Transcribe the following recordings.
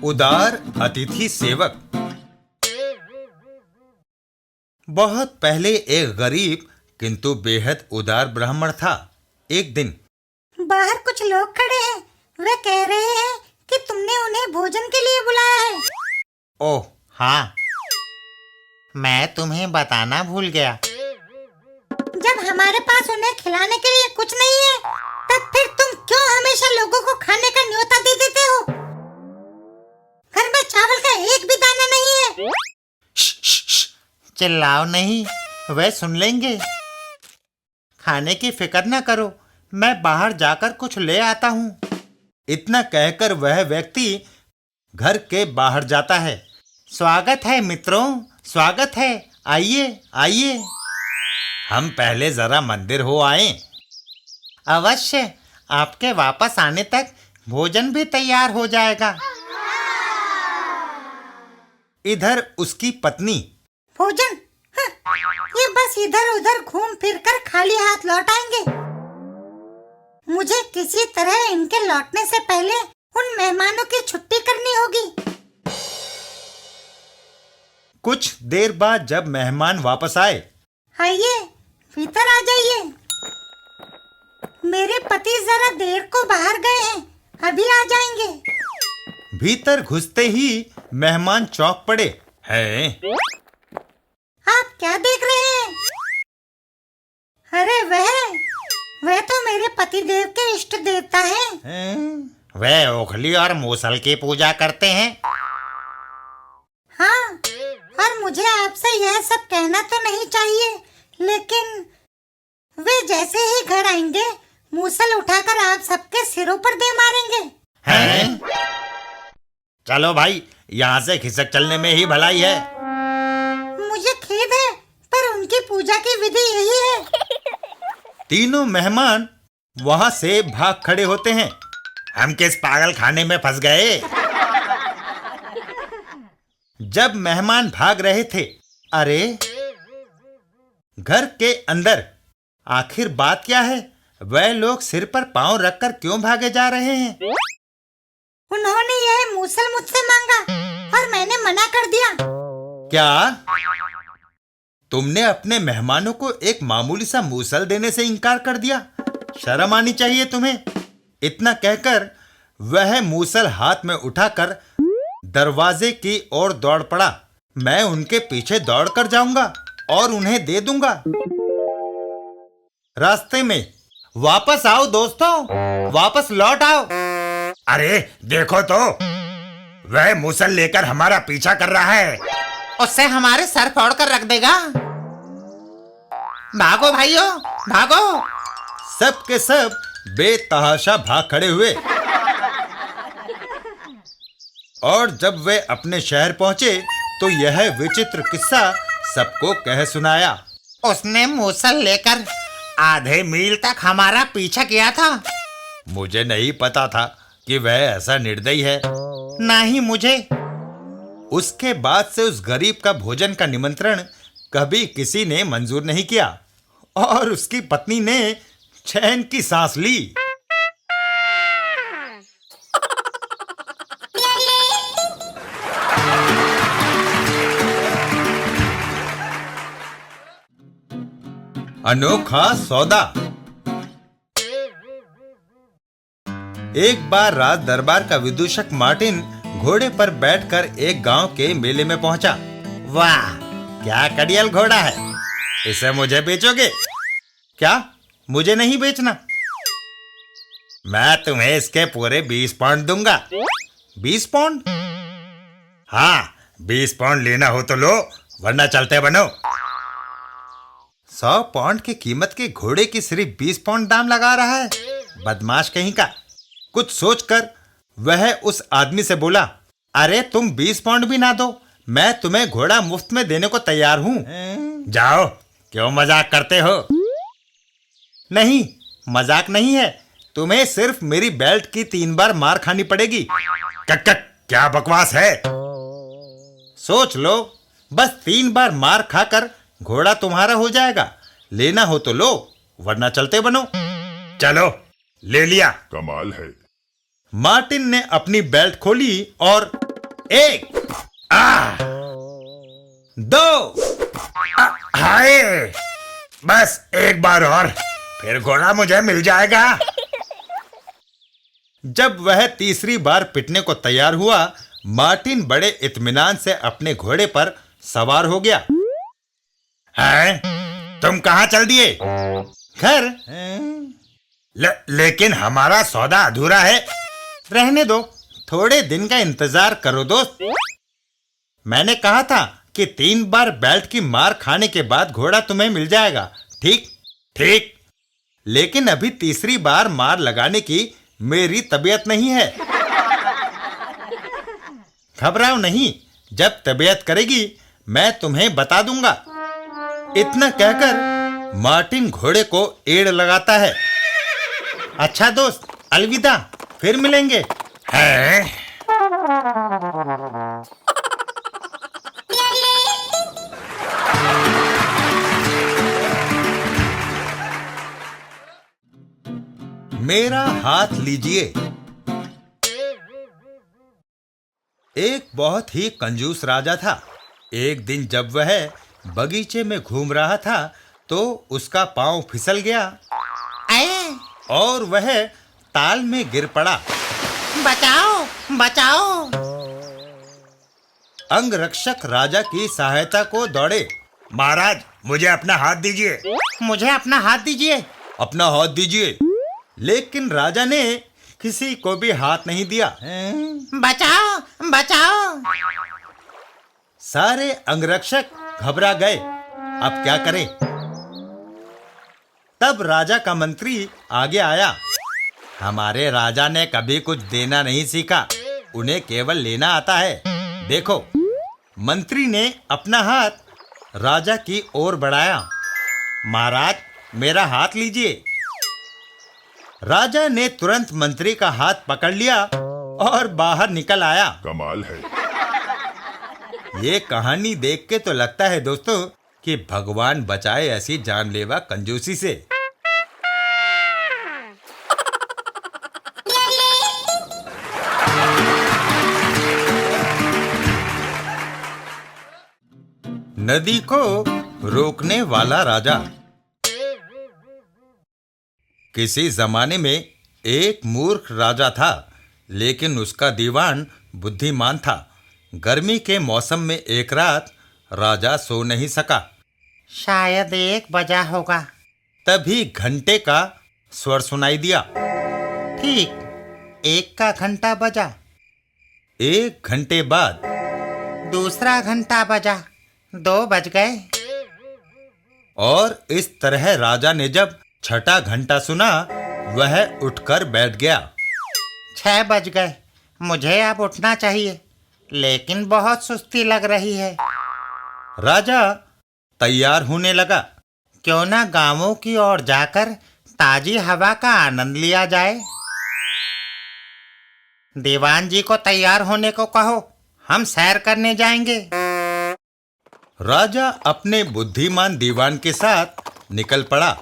उदार अतिथि सेवक। बहुत पहले एक गरीब किंतु बेहद उदार ब्राह्मण था। एक दिन बाहर कुछ लोग खड़े हैं। वे कह रहे हैं कि तुमने उन्हें भोजन के लिए बुलाया है। ओह हाँ, मैं तुम्हें बताना भूल गया। जब हमारे पास उन्हें खिलाने के लिए कुछ नहीं है, तब फिर तुम क्यों हमेशा लोगों को खाने का न्योता दे देते हो? घर में चावल का एक भी दाना नहीं है। चिल्लाओ नहीं, वे सुन लेंगे। खाने की फिक्र न करो, मैं बाहर जाकर कुछ ले आता हूँ। इतना कहकर वह व्यक्ति घर के बाहर जाता है। स्वागत है मित्रों, स्वागत है, आइए आइए। हम पहले जरा मंदिर हो आए। अवश्य, आपके वापस आने तक भोजन भी तैयार हो जाएगा। इधर उसकी पत्नी। भोजन? ये बस इधर उधर घूम फिर कर खाली हाथ लौट आएंगे। मुझे किसी तरह इनके लौटने से पहले उन मेहमानों की छुट्टी करनी होगी। कुछ देर बाद जब मेहमान वापस आए, आइए भीतर आ जाइए। मेरे पति जरा देर को बाहर गए हैं, अभी आ जाएंगे। भीतर घुसते ही मेहमान चौंक पड़े। हैं? आप क्या देख रहे हैं? अरे वह तो मेरे पतिदेव के इष्ट देवता हैं। वे ओखली और मूसल की पूजा करते हैं। हाँ, और मुझे आपसे यह सब कहना तो नहीं चाहिए, लेकिन वे जैसे ही घर आएंगे, मूसल उठाकर आप सबके सिरों पर दे मारेंगे। हैं? चलो भाई, यहाँ से खिसक चलने में ही भलाई है। मुझे खेद है, पर उनकी पूजा की विधि यही है। तीनों मेहमान वहां से भाग खड़े होते हैं। हम किस पागल खाने में फंस गए? जब मेहमान भाग रहे थे, अरे घर के अंदर आखिर बात क्या है? वह लोग सिर पर पांव रखकर क्यों भागे जा रहे हैं? उन्होंने यह मूसल मुझसे मांगा और मैंने मना कर दिया। क्या तुमने अपने मेहमानों को एक मामूली सा मूसल देने से इनकार कर दिया? शर्म आनी चाहिए तुम्हें। इतना कहकर वह मूसल हाथ में उठाकर दरवाजे की ओर दौड़ पड़ा। मैं उनके पीछे दौड़ कर जाऊंगा और उन्हें दे दूंगा। रास्ते में वापस आओ दोस्तों, वापस लौट आओ। अरे देखो तो, वह मूसल लेकर हमारा पीछा कर रहा है। उससे हमारे सर फोड़ कर रख देगा। भागो भाइयों, भागो। सब के सब बेतहाशा भाग खड़े हुए। और जब वे अपने शहर पहुंचे तो यह विचित्र किस्सा सबको कह सुनाया। उसने मूसल लेकर आधे मील तक हमारा पीछा किया था। मुझे नहीं पता था कि वह ऐसा निर्दयी है। नहीं मुझे। उसके बाद से उस गरीब का भोजन का निमंत्रण कभी किसी ने मंजूर नहीं किया और उसकी पत्नी ने चैन की सांस ली। अनोखा सौदा। एक बार राज दरबार का विदूषक मार्टिन घोड़े पर बैठकर एक गांव के मेले में पहुंचा। वाह, क्या कड़ियल घोड़ा है! इसे मुझे बेचोगे? क्या मुझे नहीं बेचना? मैं तुम्हें इसके पूरे 20 पाउंड दूंगा। 20 पाउंड? हाँ, 20 पाउंड लेना हो तो लो, वरना चलते बनो। 100 पाउंड की कीमत के घोड़े की सिर्फ 20 पाउंड दाम लगा रहा है, बदमाश कहीं का। कुछ सोचकर वह उस आदमी से बोला, अरे तुम 20 पाउंड भी ना दो, मैं तुम्हें घोड़ा मुफ्त में देने को तैयार हूं। जाओ, क्यों मजाक करते हो? नहीं, मजाक नहीं है, तुम्हें सिर्फ मेरी बेल्ट की 3 बार मार खानी पड़ेगी। क्या बकवास है? सोच लो, बस 3 बार मार खाकर घोड़ा तुम्हारा हो जाएगा। लेना हो तो लो, वरना चलते बनो। चलो, ले लिया। कमाल है। मार्टिन ने अपनी बेल्ट खोली और एक, दो, हाय, बस एक बार और, फिर घोड़ा मुझे मिल जाएगा। जब वह तीसरी बार पिटने को तैयार हुआ, मार्टिन बड़े इत्मीनान से अपने घोड़े पर सवार हो गया। हैं? तुम कहां चल दिए? घर। लेकिन हमारा सौदा अधूरा है। रहने दो, थोड़े दिन का इंतजार करो दोस्त। मैंने कहा था कि 3 बार बेल्ट की मार खाने के बाद घोड़ा तुम्हें मिल जाएगा। ठीक ठीक। लेकिन अभी तीसरी बार मार लगाने की मेरी तबीयत नहीं है। घबराओ नहीं, जब तबीयत करेगी मैं तुम्हें बता दूंगा। इतना कहकर मार्टिन घोड़े को एड़ लगाता है। अच्छा दोस्त, अलविदा, फिर मिलेंगे। है? मेरा हाथ लीजिए। एक बहुत ही कंजूस राजा था। एक दिन जब वह बगीचे में घूम रहा था तो उसका पांव फिसल गया और वह ताल में गिर पड़ा। बचाओ बचाओ। अंगरक्षक राजा की सहायता को दौड़े। महाराज, मुझे अपना हाथ दीजिए। मुझे अपना हाथ दीजिए। अपना हाथ दीजिए। लेकिन राजा ने किसी को भी हाथ नहीं दिया। बचाओ बचाओ। सारे अंगरक्षक घबरा गए। अब क्या करें? तब राजा का मंत्री आगे आया। हमारे राजा ने कभी कुछ देना नहीं सीखा, उन्हें केवल लेना आता है। देखो, मंत्री ने अपना हाथ राजा की ओर बढ़ाया। महाराज, मेरा हाथ लीजिए। राजा ने तुरंत मंत्री का हाथ पकड़ लिया और बाहर निकल आया। कमाल है। ये कहानी देख के तो लगता है दोस्तों कि भगवान बचाए ऐसी जानलेवा कंजूसी से। नदी को रोकने वाला राजा। किसी जमाने में एक मूर्ख राजा था, लेकिन उसका दीवान बुद्धिमान था। गर्मी के मौसम में एक रात राजा सो नहीं सका। शायद 1 बजा होगा। तभी घंटे का स्वर सुनाई दिया। ठीक 1 का घंटा बजा। 1 घंटे बाद दूसरा घंटा बजा। 2 बज गए। और इस तरह राजा ने जब छठा घंटा सुना, वह उठकर बैठ गया। 6 बज गए। मुझे अब उठना चाहिए, लेकिन बहुत सुस्ती लग रही है। राजा तैयार होने लगा। क्यों ना गांवों की ओर जाकर ताजी हवा का आनंद लिया जाए। दीवान जी को तैयार होने को कहो, हम सैर करने जाएंगे। राजा अपने बुद्धिमान दीवान के साथ निकल पड़ा।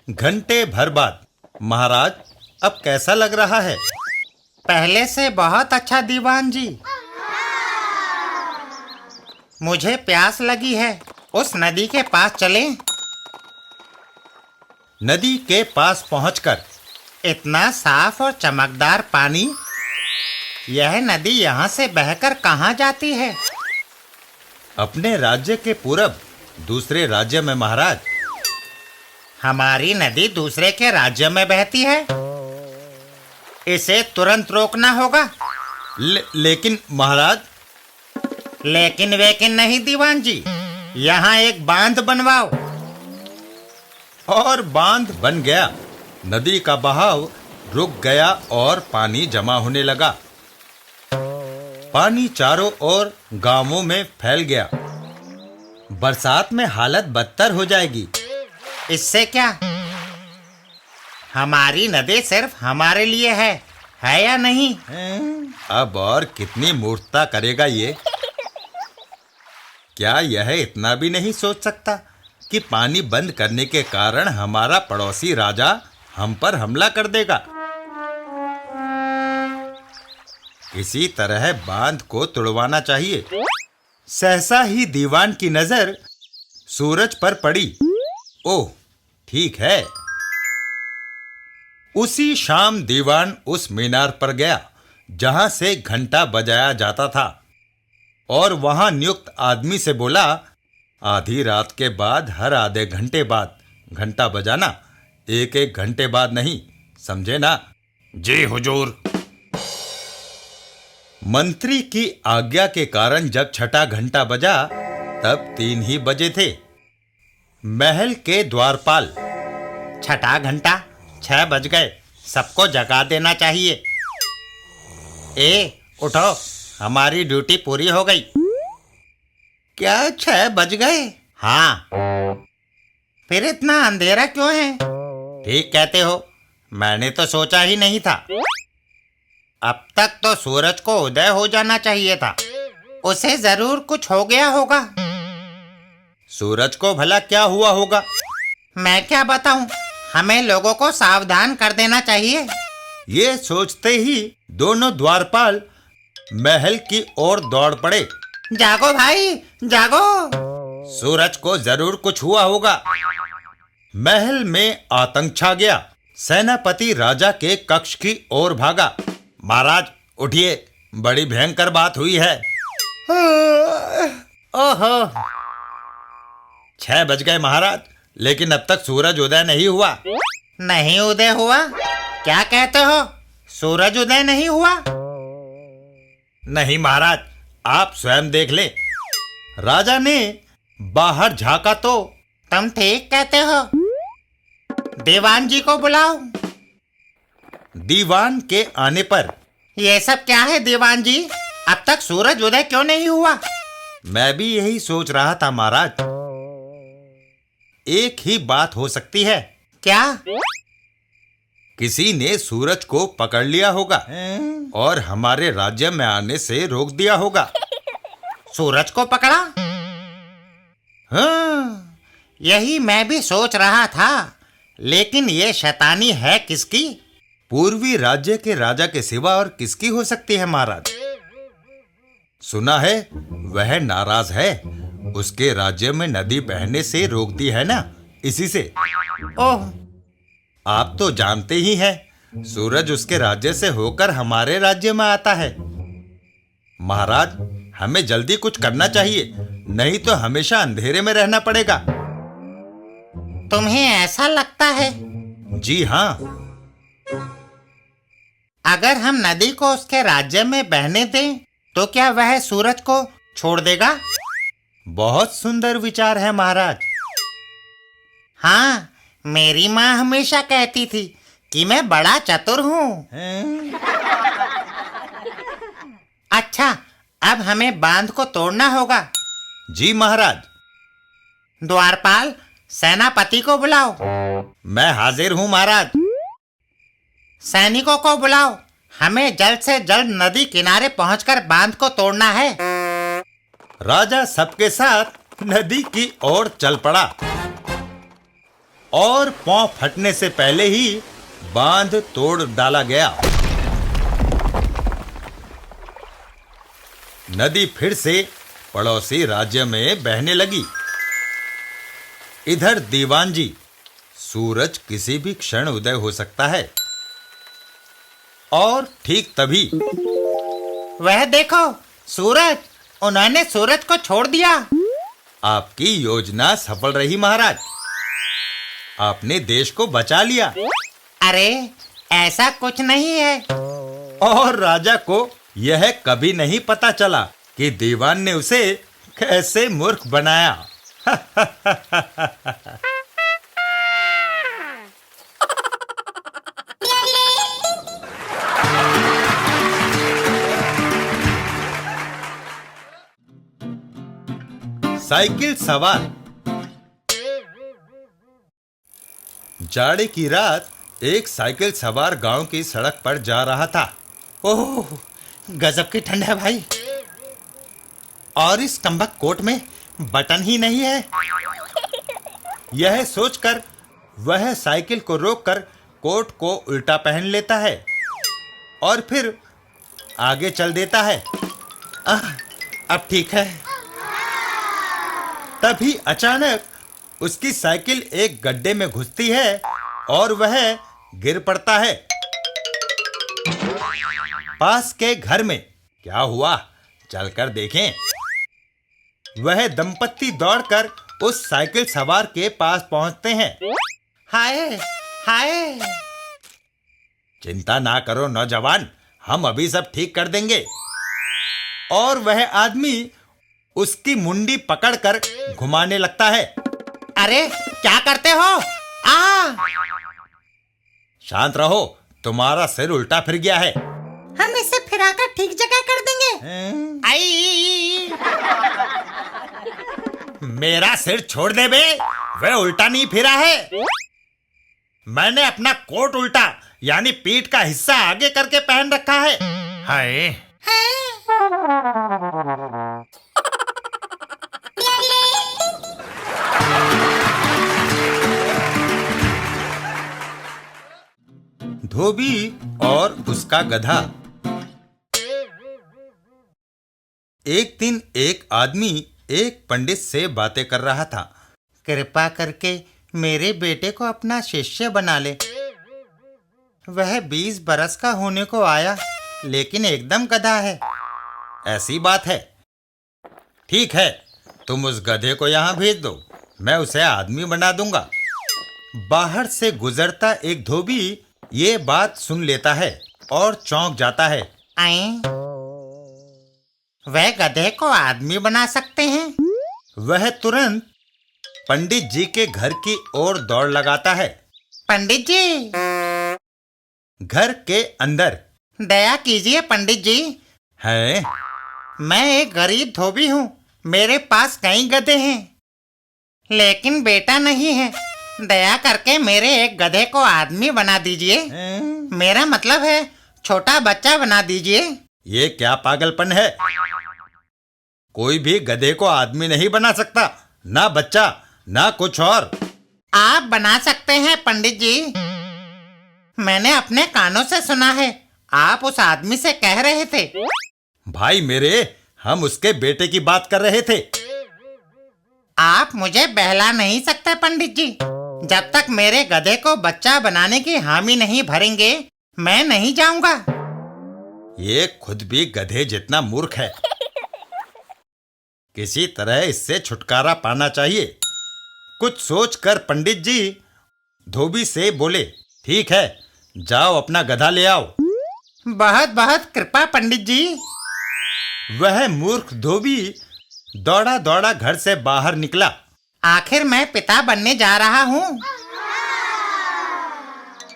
घंटे भर बाद, महाराज, अब कैसा लग रहा है? पहले से बहुत अच्छा दीवान जी। मुझे प्यास लगी है, उस नदी के पास चलें? नदी के पास पहुंचकर इतना साफ और चमकदार पानी, यह नदी यहाँ से बहकर कहाँ जाती है? अपने राज्य के पूरब दूसरे राज्य में महाराज। हमारी नदी दूसरे के राज्य में बहती है, इसे तुरंत रोकना होगा। लेकिन महाराज। लेकिन वेकिन नहीं दीवान जी, यहाँ एक बांध बनवाओ। और बांध बन गया। नदी का बहाव रुक गया और पानी जमा होने लगा। पानी चारों ओर गांवों में फैल गया। बरसात में हालत बदतर हो जाएगी। इससे क्या? हमारी नदी सिर्फ हमारे लिए है या नहीं? अब और कितनी मूर्खता करेगा ये? क्या यह इतना भी नहीं सोच सकता कि पानी बंद करने के कारण हमारा पड़ोसी राजा हम पर हमला कर देगा? किसी तरह बांध को तुड़वाना चाहिए। सहसा ही दीवान की नजर सूरज पर पड़ी। ओह, ठीक है। उसी शाम दीवान उस मीनार पर गया जहां से घंटा बजाया जाता था और वहां नियुक्त आदमी से बोला, आधी रात के बाद हर आधे घंटे बाद घंटा बजाना, एक एक घंटे बाद नहीं, समझे ना? जी हुजूर। मंत्री की आज्ञा के कारण जब छठा घंटा बजा तब 3 ही बजे थे। महल के द्वारपाल, छठा घंटा, 6 बज गए, सबको जगा देना चाहिए। उठो, हमारी ड्यूटी पूरी हो गई। क्या 6 बज गए? हाँ। फिर इतना अंधेरा क्यों है? ठीक कहते हो, मैंने तो सोचा ही नहीं था। अब तक तो सूरज को उदय हो जाना चाहिए था। उसे जरूर कुछ हो गया होगा। सूरज को भला क्या हुआ होगा? मैं क्या बताऊं, हमें लोगों को सावधान कर देना चाहिए। ये सोचते ही दोनों द्वारपाल महल की ओर दौड़ पड़े। जागो भाई, जागो, सूरज को जरूर कुछ हुआ होगा। महल में आतंक छा गया। सेनापति राजा के कक्ष की ओर भागा। महाराज उठिए, बड़ी भयंकर बात हुई है। ओहो, 6 बज गए महाराज, लेकिन अब तक सूरज उदय नहीं हुआ। नहीं उदय हुआ? क्या कहते हो, सूरज उदय नहीं हुआ? नहीं महाराज, आप स्वयं देख ले। राजा ने बाहर झांका तो तुम ठीक कहते हो। दीवान जी को बुलाओ। दीवान के आने पर, यह सब क्या है दीवान जी, अब तक सूरज उदय क्यों नहीं हुआ? मैं भी यही सोच रहा था महाराज। एक ही बात हो सकती है। क्या? किसी ने सूरज को पकड़ लिया होगा और हमारे राज्य में आने से रोक दिया होगा। सूरज को पकड़ा? हाँ, यही मैं भी सोच रहा था, लेकिन ये शैतानी है किसकी? पूर्वी राज्य के राजा के सिवा और किसकी हो सकती है महाराज? सुना है वह नाराज है, उसके राज्य में नदी बहने से रोक दी है ना, इसी से। ओह, आप तो जानते ही हैं, सूरज उसके राज्य से होकर हमारे राज्य में आता है। महाराज, हमें जल्दी कुछ करना चाहिए, नहीं तो हमेशा अंधेरे में रहना पड़ेगा। तुम्हें ऐसा लगता है? जी हाँ। अगर हम नदी को उसके राज्य में बहने दें, तो क्या वह सूरज को छोड़ देगा? बहुत सुंदर विचार है महाराज। हाँ, मेरी माँ हमेशा कहती थी कि मैं बड़ा चतुर हूँ। अच्छा, अब हमें बांध को तोड़ना होगा। जी महाराज। द्वारपाल, सेनापति को बुलाओ। मैं हाजिर हूँ महाराज। सैनिकों को बुलाओ, हमें जल्द से जल्द नदी किनारे पहुंचकर बांध को तोड़ना है। राजा सबके साथ नदी की ओर चल पड़ा और पांव फटने से पहले ही बांध तोड़ डाला गया। नदी फिर से पड़ोसी राज्य में बहने लगी। इधर दीवान जी, सूरज किसी भी क्षण उदय हो सकता है। और ठीक तभी, वह देखो सूरज, उन्होंने सूरज को छोड़ दिया। आपकी योजना सफल रही महाराज, आपने देश को बचा लिया। अरे ऐसा कुछ नहीं है। और राजा को यह कभी नहीं पता चला कि दीवान ने उसे कैसे मूर्ख बनाया। साइकिल सवार। जाड़े की रात एक साइकिल सवार गांव की सड़क पर जा रहा था। ओह, गजब की ठंड है भाई, और इस कम्बख्त कोट में बटन ही नहीं है। यह सोचकर वह साइकिल को रोककर कोट को उल्टा पहन लेता है और फिर आगे चल देता है। अब ठीक है। तभी अचानक उसकी साइकिल एक गड्ढे में घुसती है और वह गिर पड़ता है। पास के घर में क्या हुआ, चलकर देखें। वह दंपत्ति दौड़कर उस साइकिल सवार के पास पहुंचते हैं। हाय हाय। चिंता ना करो नौजवान, हम अभी सब ठीक कर देंगे। और वह आदमी उसकी मुंडी पकड़कर घुमाने लगता है। अरे क्या करते हो? शांत रहो, तुम्हारा सिर उल्टा फिर गया है। हम इसे फिराकर ठीक जगह कर देंगे। आई! मेरा सिर छोड़ दे बे, वह उल्टा नहीं फिरा है। मैंने अपना कोट उल्टा यानी पीठ का हिस्सा आगे करके पहन रखा है। हाय! धोबी और उसका गधा। एक दिन एक आदमी एक पंडित से बातें कर रहा था। कृपा करके मेरे बेटे को अपना शिष्य बना ले। वह 20 बरस का होने को आया, लेकिन एकदम गधा है। ऐसी बात है? ठीक है, तुम उस गधे को यहाँ भेज दो, मैं उसे आदमी बना दूंगा। बाहर से गुजरता एक धोबी ये बात सुन लेता है और चौंक जाता है। आए, वह गधे को आदमी बना सकते हैं? वह तुरंत पंडित जी के घर की ओर दौड़ लगाता है। पंडित जी! घर के अंदर। दया कीजिए पंडित जी, है? मैं एक गरीब धोबी हूँ। मेरे पास कई गधे हैं, लेकिन बेटा नहीं है। दया करके मेरे एक गधे को आदमी बना दीजिए। मेरा मतलब है छोटा बच्चा बना दीजिए। ये क्या पागलपन है? कोई भी गधे को आदमी नहीं बना सकता, ना बच्चा ना कुछ और। आप बना सकते हैं पंडित जी। मैंने अपने कानों से सुना है, आप उस आदमी से कह रहे थे। भाई मेरे, हम उसके बेटे की बात कर रहे थे। आप मुझे बहला नहीं सकते पंडित जी। जब तक मेरे गधे को बच्चा बनाने की हामी नहीं भरेंगे, मैं नहीं जाऊंगा। ये खुद भी गधे जितना मूर्ख है। किसी तरह इससे छुटकारा पाना चाहिए। कुछ सोचकर पंडित जी धोबी से बोले, ठीक है, जाओ अपना गधा ले आओ। बहुत बहुत कृपा पंडित जी। वह मूर्ख धोबी दौड़ा दौड़ा घर से बाहर निकला। आखिर मैं पिता बनने जा रहा हूँ।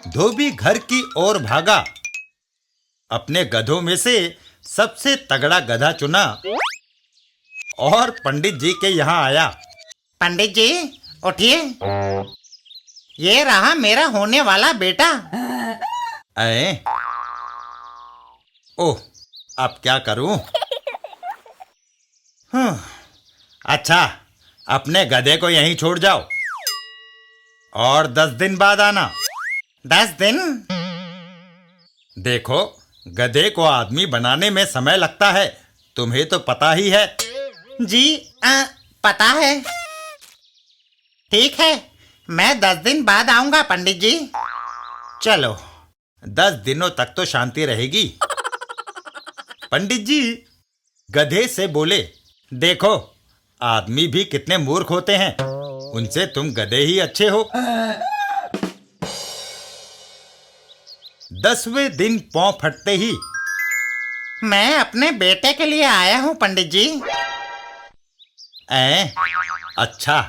धोबी घर की ओर भागा। अपने गधों में से सबसे तगड़ा गधा चुना और पंडित जी के यहाँ आया। पंडित जी उठिए, ये रहा मेरा होने वाला बेटा। ओह, अब क्या करूं? अच्छा, अपने गधे को यहीं छोड़ जाओ और 10 दिन बाद आना। 10 दिन? देखो, गधे को आदमी बनाने में समय लगता है, तुम्हें तो पता ही है। जी पता है। ठीक है, मैं 10 दिन बाद आऊंगा पंडित जी। चलो, 10 दिनों तक तो शांति रहेगी। पंडित जी गधे से बोले, देखो, आदमी भी कितने मूर्ख होते हैं, उनसे तुम गधे ही अच्छे हो। 10वें दिन पौ फटते ही, मैं अपने बेटे के लिए आया हूँ पंडित जी। अच्छा,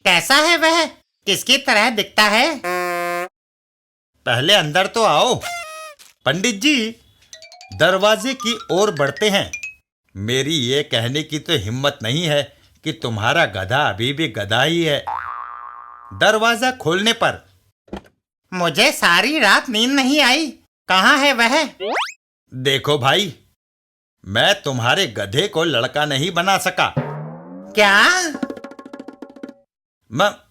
कैसा है वह? किसकी तरह दिखता है? पहले अंदर तो आओ। पंडित जी दरवाजे की ओर बढ़ते हैं। मेरी ये कहने की तो हिम्मत नहीं है कि तुम्हारा गधा अभी भी गधा ही है। दरवाजा खोलने पर, मुझे सारी रात नींद नहीं आई। कहाँ है वह? देखो भाई, मैं तुम्हारे गधे को लड़का नहीं बना सका। क्या?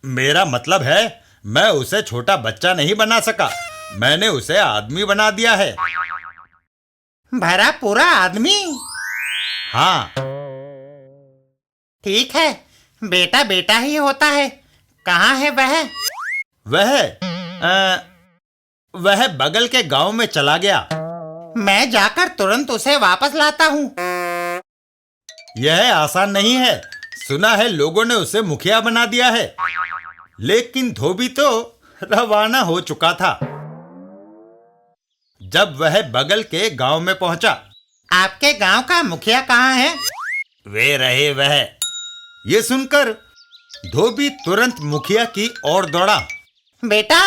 मेरा मतलब है, मैं उसे छोटा बच्चा नहीं बना सका, मैंने उसे आदमी बना दिया है। भरा पूरा आदमी? हाँ। ठीक है, बेटा बेटा ही होता है। कहाँ है वह? वह बगल के गांव में चला गया। मैं जाकर तुरंत उसे वापस लाता हूँ। यह आसान नहीं है। सुना है लोगों ने उसे मुखिया बना दिया है। लेकिन धोबी तो रवाना हो चुका था। जब वह बगल के गांव में पहुंचा। आपके गांव का मुखिया कहाँ है? वे रहे वह। ये सुनकर धोबी तुरंत मुखिया की ओर दौड़ा। बेटा,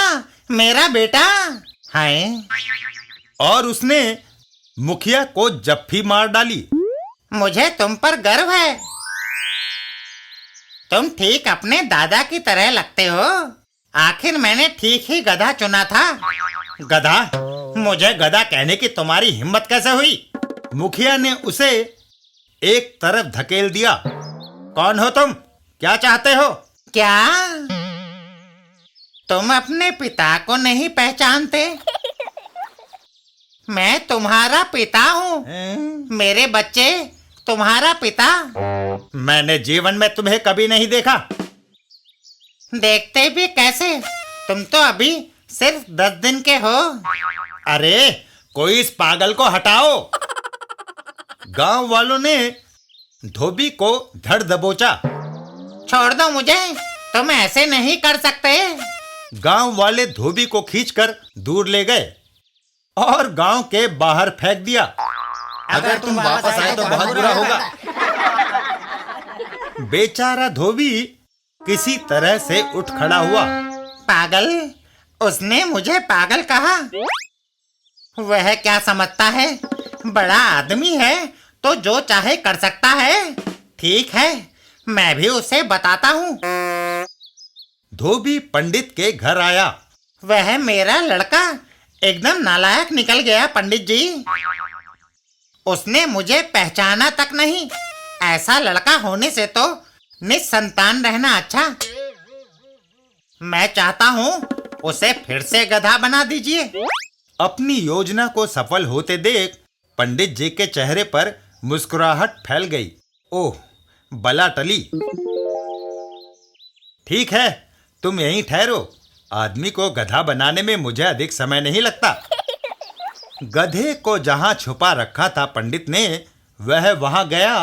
मेरा बेटा। हाय। और उसने मुखिया को जप्फी मार डाली। मुझे तुम पर गर्व है। तुम ठीक अपने दादा की तरह लगते हो। आखिर मैंने ठीक ही गधा चुना था। गधा? मुझे गधा कहने की तुम्हारी हिम्मत कैसे हुई? मुखिया ने उसे एक तरफ धकेल दिया। कौन हो तुम? क्या चाहते हो? क्या तुम अपने पिता को नहीं पहचानते? मैं तुम्हारा पिता हूँ। मेरे बच्चे, तुम्हारा पिता। मैंने जीवन में तुम्हें कभी नहीं देखा। देखते भी कैसे? तुम तो अभी सिर्फ 10 दिन के हो। अरे कोई इस पागल को हटाओ। गांव वालों ने धोबी को धड़ दबोचा। छोड़ दो मुझे, तुम ऐसे नहीं कर सकते। गांव वाले धोबी को खींचकर दूर ले गए और गांव के बाहर फेंक दिया। अगर तुम वापस आए तो बहुत बुरा होगा। बेचारा धोबी किसी तरह से उठ खड़ा हुआ। पागल? उसने मुझे पागल कहा? वह क्या समझता है? बड़ा आदमी है तो जो चाहे कर सकता है। ठीक है, मैं भी उसे बताता हूँ। धोबी पंडित के घर आया। वह मेरा लड़का एकदम नालायक निकल गया पंडित जी। उसने मुझे पहचाना तक नहीं। ऐसा लड़का होने से तो निसंतान रहना अच्छा। मैं चाहता हूँ उसे फिर से गधा बना दीजिए। अपनी योजना को सफल होते देख पंडित जी के चेहरे पर मुस्कुराहट फैल गई। ओह, बला टली। ठीक है, तुम यहीं ठहरो। आदमी को गधा बनाने में मुझे अधिक समय नहीं लगता। गधे को जहां छुपा रखा था पंडित ने, वह वहां गया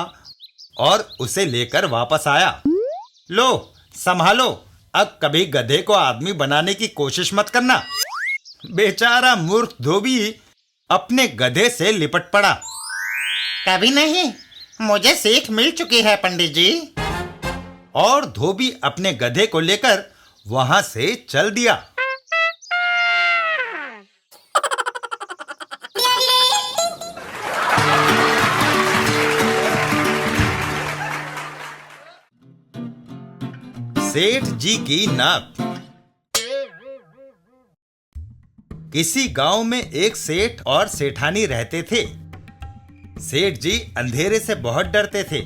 और उसे लेकर वापस आया। लो, संभालो। अब कभी गधे को आदमी बनाने की कोशिश मत करना। बेचारा मूर्ख धोबी अपने गधे से लिपट पड़ा। कभी नहीं, मुझे सीख मिल चुकी है पंडित जी। और धोबी अपने गधे को लेकर वहां से चल दिया। सेठ जी की नाक। किसी गांव में एक सेठ और सेठानी रहते थे। सेठ जी अंधेरे से बहुत डरते थे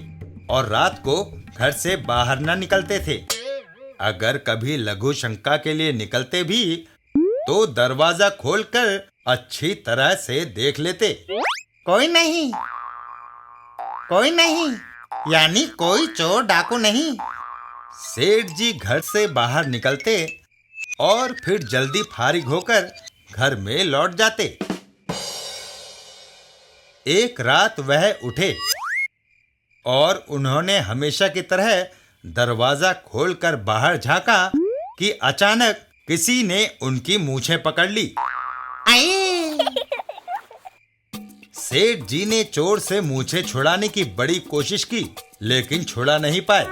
और रात को घर से बाहर न निकलते थे। अगर कभी लघु शंका के लिए निकलते भी तो दरवाजा खोलकर अच्छी तरह से देख लेते। कोई नहीं, कोई नहीं, यानी कोई चोर डाकू नहीं। सेठ जी घर से बाहर निकलते और फिर जल्दी फारिग होकर घर में लौट जाते। एक रात वह उठे और उन्होंने हमेशा की तरह दरवाजा खोलकर बाहर झांका कि अचानक किसी ने उनकी मूछें पकड़ ली। आई! सेठ जी ने चोर से मूछें छुड़ाने की बड़ी कोशिश की, लेकिन छुड़ा नहीं पाए।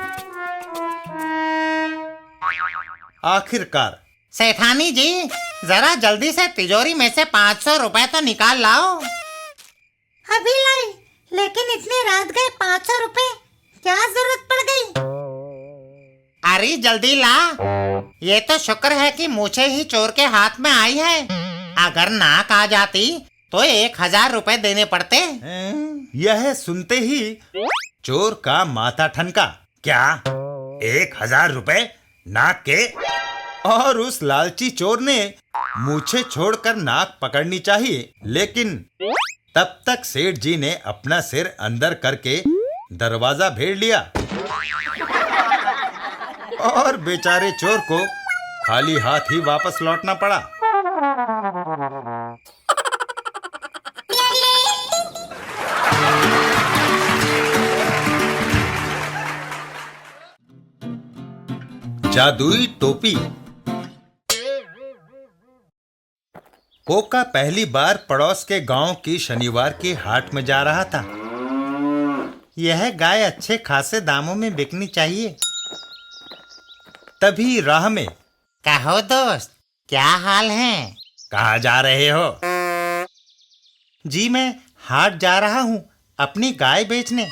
आखिरकार, सेठानी जी, जरा जल्दी से तिजोरी में से 500 रुपए तो निकाल लाओ। अभी लाई, लेकिन इतनी रात गए 500 रुपए क्या जरूरत पड़ गई? अरे जल्दी ला। ये तो शुक्र है कि मूछें ही चोर के हाथ में आई है। अगर नाक आ जाती तो 1000 रुपए देने पड़ते। यह सुनते ही चोर का माथा ठनका। क्या 1000 रुपए नाक के? और उस लालची चोर ने मूछें छोड़कर नाक पकड़नी चाहिए, लेकिन तब तक सेठ जी ने अपना सिर अंदर करके दरवाजा भेड़ लिया और बेचारे चोर को खाली हाथ ही वापस लौटना पड़ा। जादुई टोपी। पोका पहली बार पड़ोस के गांव की शनिवार की हाट में जा रहा था। यह गाय अच्छे खासे दामों में बिकनी चाहिए। तभी राह में, कहो दोस्त, क्या हाल है? कहाँ जा रहे हो? जी मैं हाट जा रहा हूँ अपनी गाय बेचने।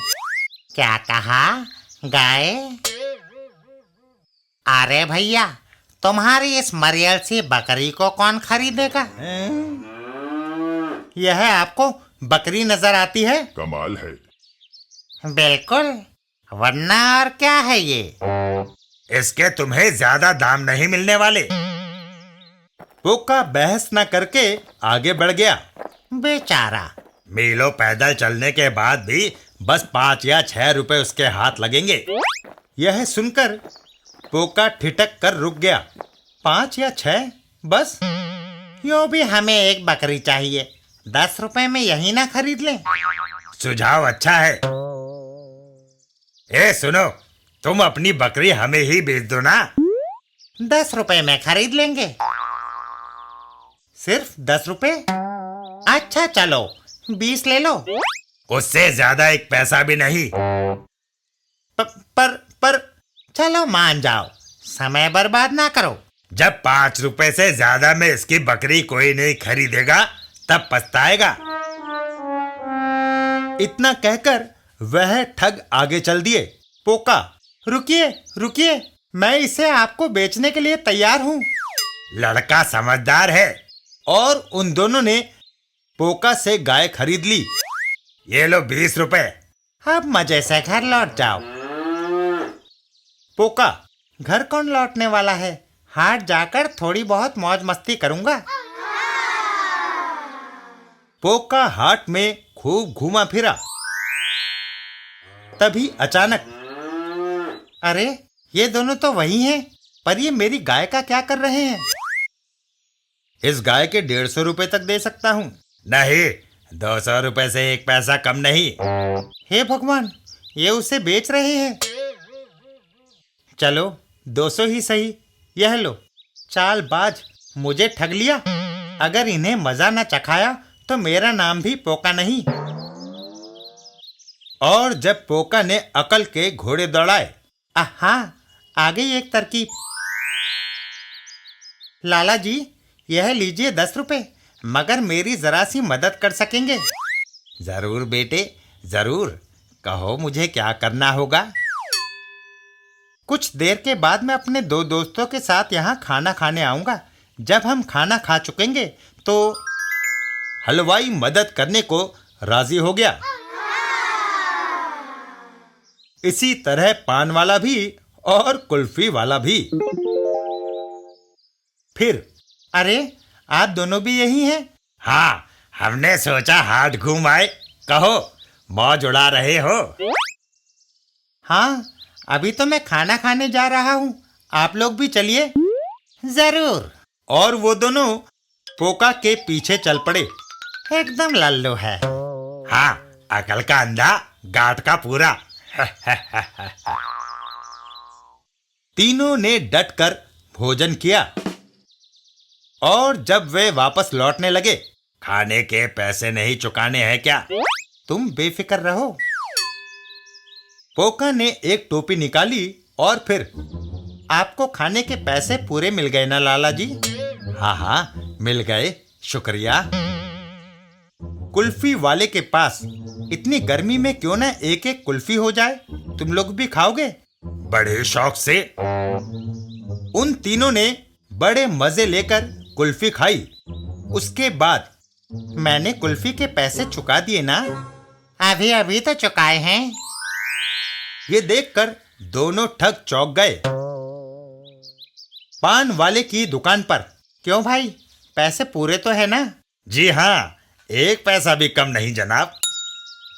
क्या कहा? गाय? अरे भैया, तुम्हारी इस मरियल सी बकरी को कौन खरीदेगा? यह आपको बकरी नजर आती है? कमाल है। बिल्कुल, वरना और क्या है ये? इसके तुम्हें ज्यादा दाम नहीं मिलने वाले। पोका बहस न करके आगे बढ़ गया। बेचारा, मीलों पैदल चलने के बाद भी बस 5 या 6 रुपए उसके हाथ लगेंगे। यह सुनकर पोका ठिठक कर रुक गया। 5 या 6 बस? यूं भी हमें एक बकरी चाहिए, 10 रुपए में यही ना खरीद लें? सुझाव अच्छा है। ए सुनो, तुम अपनी बकरी हमें ही बेच दो ना। 10 रुपए में खरीद लेंगे। सिर्फ 10 रुपए? अच्छा चलो, 20 ले लो। उससे ज्यादा एक पैसा भी नहीं। पर चलो मान जाओ, समय बर्बाद ना करो। जब 5 रुपए से ज्यादा में इसकी बकरी कोई नहीं खरीदेगा तब पछताएगा। इतना कहकर वह ठग आगे चल दिए। पोका, रुकिए रुकिए, मैं इसे आपको बेचने के लिए तैयार हूँ। लड़का समझदार है। और उन दोनों ने पोका से गाय खरीद ली। ये लो 20 रुपए। अब मजे से घर लौट जाओ। पोका, घर कौन लौटने वाला है? हाट जाकर थोड़ी बहुत मौज मस्ती करूंगा। पोका हाट में खूब घूमा फिरा। तभी अचानक, अरे ये दोनों तो वही हैं, पर ये मेरी गाय का क्या कर रहे हैं? इस गाय के 150 रुपए तक दे सकता हूँ। नहीं, 200 रुपए से एक पैसा कम नहीं। हे भगवान, ये उसे बेच रहे हैं। चलो 200 ही सही। यह लो। चालबाज, मुझे ठग लिया। अगर इन्हें मजा न चखाया तो मेरा नाम भी पोका नहीं। और जब पोका ने अकल के घोड़े दौड़ाए, आहा, आ गई एक तरकीब। लाला जी, यह लीजिए 10 रुपए, मगर मेरी जरा सी मदद कर सकेंगे? जरूर बेटे, जरूर। कहो मुझे क्या करना होगा? कुछ देर के बाद मैं अपने 2 दोस्तों के साथ यहाँ खाना खाने आऊंगा। जब हम खाना खा चुकेंगे तो हलवाई मदद करने को राजी हो गया। इसी तरह पान वाला भी और कुल्फी वाला भी। फिर, अरे आप दोनों भी यही हैं? हाँ, हमने सोचा हाट घूम आए। कहो, मौज उड़ा रहे हो? हाँ, अभी तो मैं खाना खाने जा रहा हूँ, आप लोग भी चलिए। जरूर। और वो दोनों पोका के पीछे चल पड़े। एकदम लल्लू है। हाँ, अकल का अंधा, गांठ का पूरा। तीनों ने डटकर भोजन किया और जब वे वापस लौटने लगे, खाने के पैसे नहीं चुकाने हैं क्या? तुम बेफिक्र रहो। पोका ने एक टोपी निकाली और फिर, आपको खाने के पैसे पूरे मिल गए ना लाला जी? हाँ हाँ, मिल गए, शुक्रिया। कुल्फी वाले के पास, इतनी गर्मी में क्यों ना एक एक कुल्फी हो जाए, तुम लोग भी खाओगे? बड़े शौक से। उन तीनों ने बड़े मजे लेकर कुल्फी खाई। उसके बाद, मैंने कुल्फी के पैसे चुका दिए ना? अभी अभी तो चुकाए हैं। ये देखकर दोनों ठग चौंक गए। पान वाले की दुकान पर, क्यों भाई, पैसे पूरे तो है ना? जी हाँ, एक पैसा भी कम नहीं जनाब।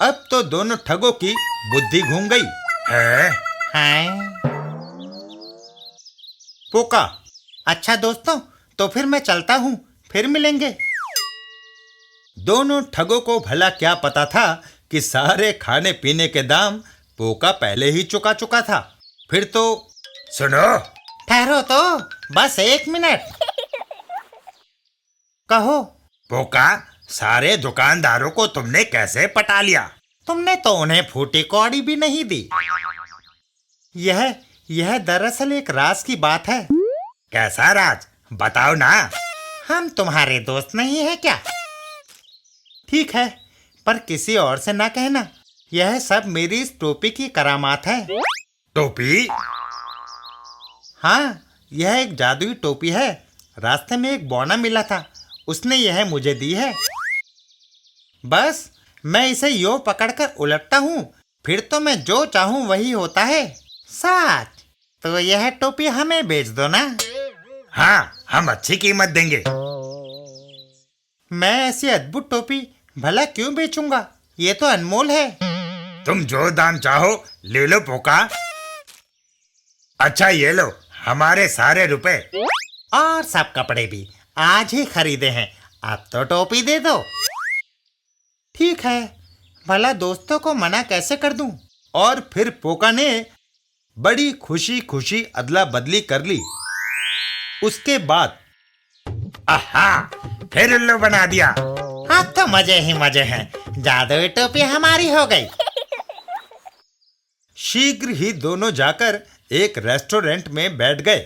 अब तो दोनों ठगों की बुद्धि घूम गई। है? हैं? पोका, अच्छा दोस्तों, तो फिर मैं चलता हूं, फिर मिलेंगे। दोनों ठगों को भला क्या पता था कि सारे खाने पीने के दाम पोका पहले ही चुका चुका था। फिर तो सुनो, ठहरो तो, बस 1 मिनट। कहो। पोका, सारे दुकानदारों को तुमने कैसे पटा लिया? तुमने तो उन्हें फूटी कौड़ी भी नहीं दी। यह दरअसल एक राज की बात है। कैसा राज? बताओ ना। हम तुम्हारे दोस्त नहीं है क्या? ठीक है, पर किसी और से ना कहना। यह सब मेरी इस टोपी की करामात है। टोपी? हाँ, यह एक जादुई टोपी है। रास्ते में एक बौना मिला था, उसने यह मुझे दी है। बस मैं इसे यूं पकड़कर उलटता हूँ, फिर तो मैं जो चाहूँ वही होता है। सच? तो यह टोपी हमें बेच दो ना। हाँ, हम अच्छी कीमत देंगे। मैं ऐसी अद्भुत टोपी भला क्यों बेचूंगा? ये तो अनमोल है। तुम जो दाम चाहो ले लो पोका। अच्छा ये लो हमारे सारे रुपए। और सब कपड़े भी आज ही खरीदे हैं। अब तो टोपी दे दो। ठीक है, भला दोस्तों को मना कैसे कर दूं? और फिर पोका ने बड़ी खुशी खुशी अदला बदली कर ली। उसके बाद आहा, फिर उल्लू बना दिया। अब तो मजे ही मजे हैं। जादुई टोपी हमारी हो गई। शीघ्र ही दोनों जाकर एक रेस्टोरेंट में बैठ गए।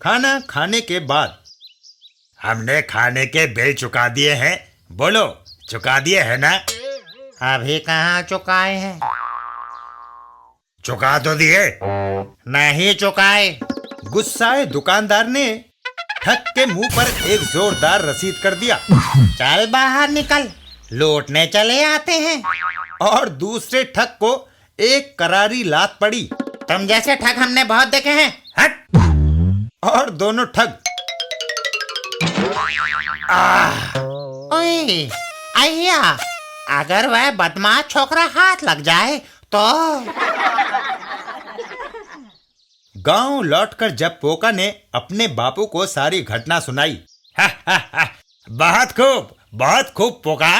खाना खाने के बाद हमने खाने के बिल चुका दिए हैं। बोलो, चुका दिए है ना? अभी कहाँ चुकाए हैं? चुका तो दिए। नहीं चुकाए। गुस्साए दुकानदार ने ठग के मुंह पर एक जोरदार रसीद कर दिया। चल बाहर निकल, लौटने चले आते हैं। और दूसरे ठग को एक करारी लात पड़ी। तुम जैसे ठग हमने बहुत देखे हैं। हट! और दोनों ठग ओए, अय्या, अगर वह बदमाश छोकरा हाथ लग जाए तो। गांव लौटकर जब पोका ने अपने बापू को सारी घटना सुनाई। बहुत खूब पोका।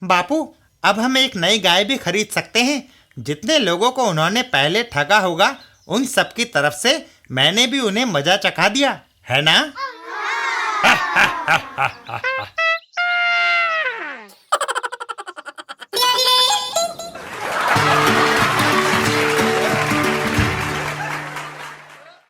बापू, अब हम एक नई गाय भी खरीद सकते हैं। जितने लोगों को उन्होंने पहले ठगा होगा, उन सब की तरफ से मैंने भी उन्हें मजा चखा दिया है ना?